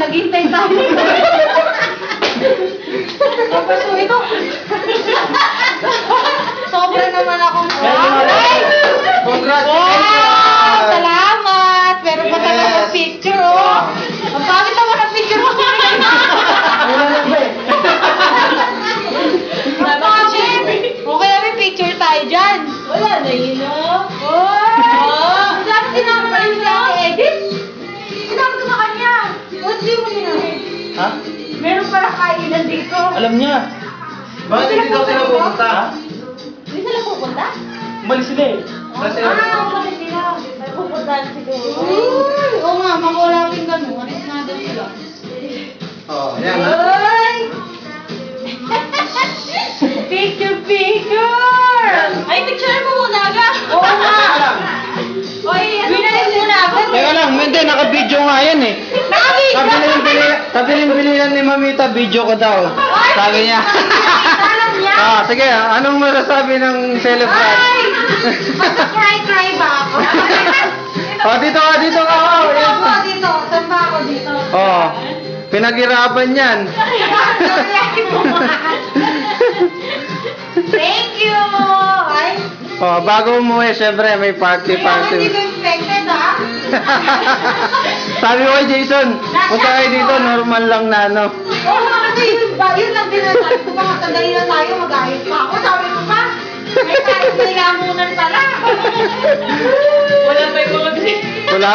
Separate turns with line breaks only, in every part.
Naghintay tayo. Tapos ito. Sobra naman akong
Congratulations!
Salamat! Meron pa talaga picture, oh. Ang pangit naman ang picture mo. Okay, may picture tayo dyan. Wala na yun, oh. Oh! Dapat sinama pa rin siya edit. Sinama ko sa kanya. Hindi mo nila.
Ha?
Meron pala kainan dito.
Alam niya.
Bakit hindi daw sila pupunta?
Hindi sila pupunta?
Umalis sila eh.
Kasi
Umalis sila. May pupuntahan siguro. Oo nga, makulapin ganun. Alis nga daw sila.
Oh, yan.
Ay! Picture! Ay, picture mo muna agad. Oo nga. Oy, binalik muna agad.
Teka lang, hindi, naka-video nga yan eh. Sabi bilihan ni Mamita, video ko daw. Sabi niya.
Alam niya.
Sige, anong masasabi ng celebrant?
Ay! Magka-cry-cry ba ako?
Dito ka.
Dito ako, dito. Saan ba ako dito?
Pinaghirapan yan.
Thank you! Ay,
Bago umuwi, syempre may
hindi ko
party.
expected, ha?
Sabi ko kay Jason, punta kayo dito, normal lang na ano.
Oo, kasi yun lang din natin. Kung baka sandali na tayo, mag-ayos pa ako. Sabi ko pa, may tayo nilamunan pala. Wala pa yung mga
Wala.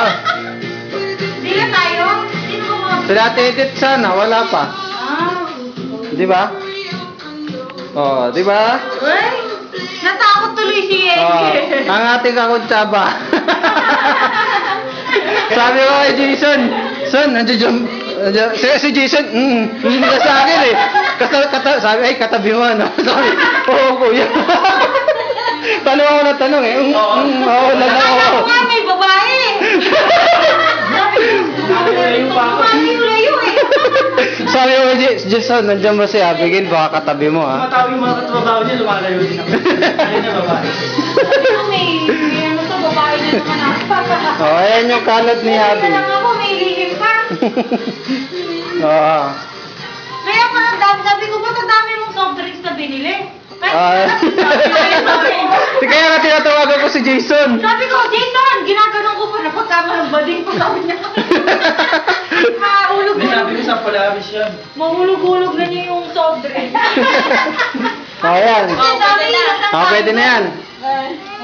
Hindi na tayo? Sino ko mga...
Sila edit sana, wala pa. Di ba? Di ba?
Uy, natakot tuloy si Yenke.
Ang ating kakutsaba. Sabi ko kay Jason, Son, si Jason, hindi ka sa akin eh. Sabi, katabi mo ano? Sabi, oo kuya. Tanong ako na tanong eh. Oo lang ako.
Akala ko nga may babae. Layo eh.
Sabi ko kay Jason, nandiyan ba si Abigail? Baka katabi mo ha.
Matawag yung mga katrabaho niya, lumalayo din ako. Ayun na babae.
May ano to, babae na naman ako.
Ayan yung kalat ni
Hindi
Abby.
na lang ako, may lihim pa.
Oo.
Kaya pa, sabi ko ba, ang dami mong soft drinks na binili?
Kaya nga tinatawagan ko si Jason.
Sabi ko, Jason, ginaganon ko pa, napagkamalang ko, sabi niya. Mahulog
Hindi, sabi ko sa palabis yan.
Mahulog-hulog na niya yung soft drink.
Ayan.
Ang dami yun.
Pwede na yan.